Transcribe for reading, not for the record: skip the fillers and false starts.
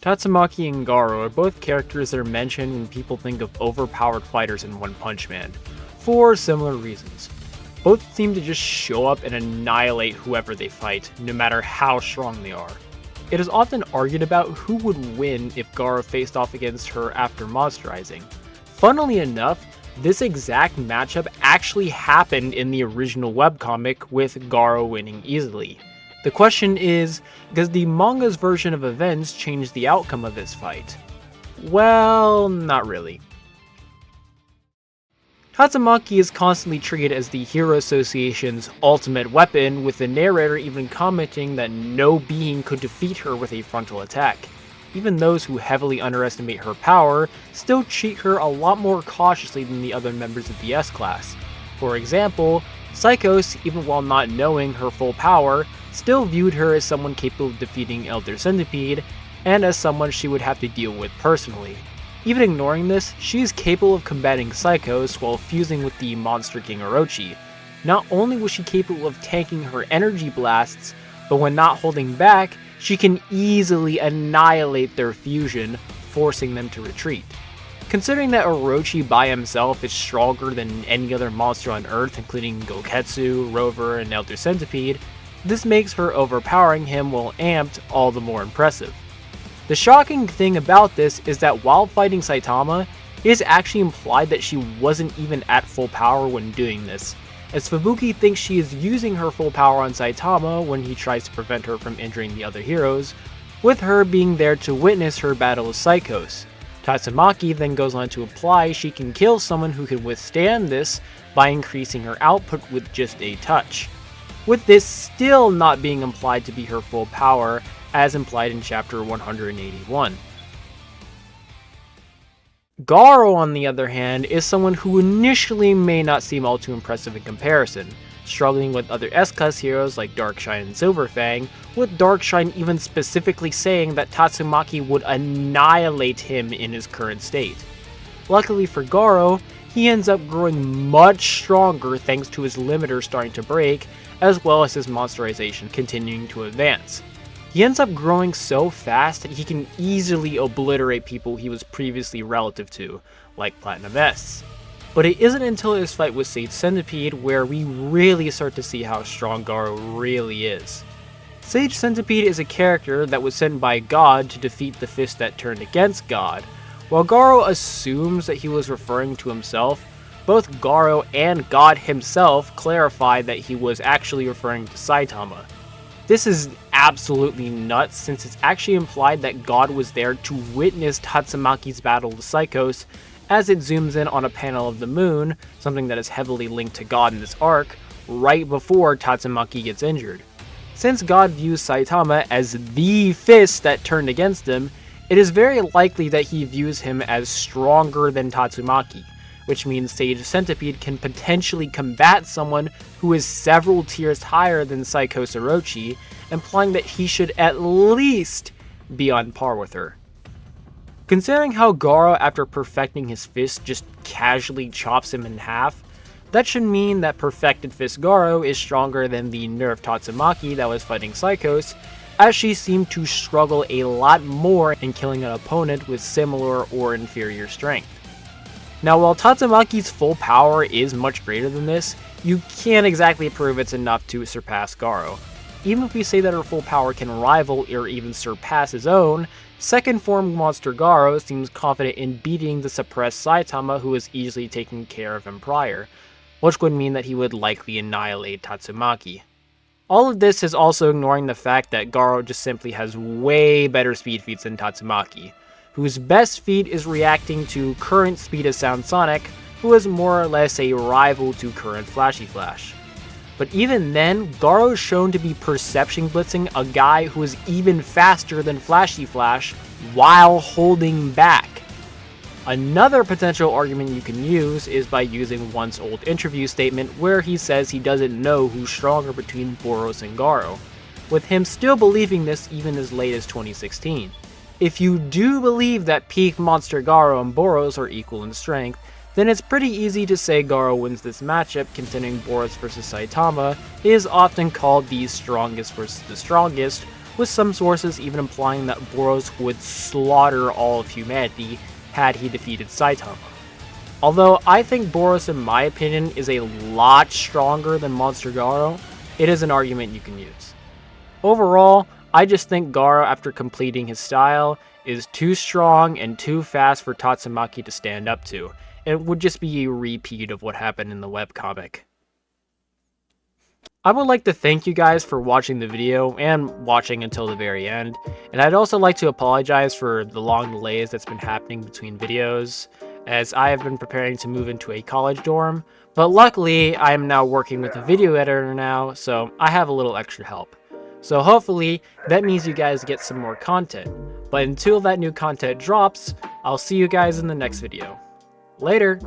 Tatsumaki and Garou are both characters that are mentioned when people think of overpowered fighters in One Punch Man, for similar reasons. Both seem to just show up and annihilate whoever they fight, no matter how strong they are. It is often argued about who would win if Garou faced off against her after monsterizing. Funnily enough, this exact matchup actually happened in the original webcomic, with Garou winning easily. The question is, does the manga's version of events change the outcome of this fight? Well, not really. Tatsumaki is constantly treated as the Hero Association's ultimate weapon, with the narrator even commenting that no being could defeat her with a frontal attack. Even those who heavily underestimate her power still treat her a lot more cautiously than the other members of the S-Class. For example, Psychos, even while not knowing her full power, still viewed her as someone capable of defeating Elder Centipede, and as someone she would have to deal with personally. Even ignoring this, she is capable of combating Psychos while fusing with the Monster King Orochi. Not only was she capable of tanking her energy blasts, but when not holding back, she can easily annihilate their fusion, forcing them to retreat. Considering that Orochi by himself is stronger than any other monster on Earth, including Goketsu, Rover, and Elder Centipede, this makes her overpowering him while amped all the more impressive. The shocking thing about this is that while fighting Saitama, it is actually implied that she wasn't even at full power when doing this, as Fubuki thinks she is using her full power on Saitama when he tries to prevent her from injuring the other heroes, with her being there to witness her battle with Psychos. Tatsumaki then goes on to imply she can kill someone who can withstand this by increasing her output with just a touch, with this still not being implied to be her full power, as implied in chapter 181. Garou, on the other hand, is someone who initially may not seem all too impressive in comparison, struggling with other S-Class heroes like Darkshine and Silverfang, with Darkshine even specifically saying that Tatsumaki would annihilate him in his current state. Luckily for Garou, he ends up growing much stronger thanks to his limiter starting to break, as well as his monsterization continuing to advance. He ends up growing so fast that he can easily obliterate people he was previously relative to, like Platinum S. But it isn't until his fight with Sage Centipede where we really start to see how strong Garou really is. Sage Centipede is a character that was sent by God to defeat the fist that turned against God. While Garou assumes that he was referring to himself, both Garou and God himself clarify that he was actually referring to Saitama. This is absolutely nuts, since it's actually implied that God was there to witness Tatsumaki's battle with Psychos, as it zooms in on a panel of the moon, something that is heavily linked to God in this arc, right before Tatsumaki gets injured. Since God views Saitama as the fist that turned against him, it is very likely that he views him as stronger than Tatsumaki, which means Sage Centipede can potentially combat someone who is several tiers higher than Psychos Orochi, implying that he should at least be on par with her. Considering how Garou, after perfecting his fist, just casually chops him in half, that should mean that perfected fist Garou is stronger than the nerfed Tatsumaki that was fighting Psychos, as she seemed to struggle a lot more in killing an opponent with similar or inferior strength. Now, while Tatsumaki's full power is much greater than this, you can't exactly prove it's enough to surpass Garou. Even if we say that her full power can rival or even surpass his own, second form monster Garou seems confident in beating the suppressed Saitama who was easily taking care of him prior, which would mean that he would likely annihilate Tatsumaki. All of this is also ignoring the fact that Garou just simply has way better speed feats than Tatsumaki, whose best feat is reacting to current speed of Sound Sonic, who is more or less a rival to current Flashy Flash. But even then, Garou is shown to be perception blitzing a guy who is even faster than Flashy Flash while holding back. Another potential argument you can use is by using One's old interview statement where he says he doesn't know who's stronger between Boros and Garou, with him still believing this even as late as 2016. If you do believe that peak monster Garou and Boros are equal in strength, then it's pretty easy to say Garou wins this matchup, considering Boros vs Saitama is often called the strongest versus the strongest, with some sources even implying that Boros would slaughter all of humanity had he defeated Saitama. Although I think Boros, in my opinion, is a lot stronger than Monster Garou, it is an argument you can use. Overall, I just think Garou, after completing his style, is too strong and too fast for Tatsumaki to stand up to. It would just be a repeat of what happened in the webcomic. I would like to thank you guys for watching the video and watching until the very end, and I'd also like to apologize for the long delays that's been happening between videos, as I have been preparing to move into a college dorm, but luckily I am now working with a video editor now, so I have a little extra help. So hopefully that means you guys get some more content, but until that new content drops, I'll see you guys in the next video. Later!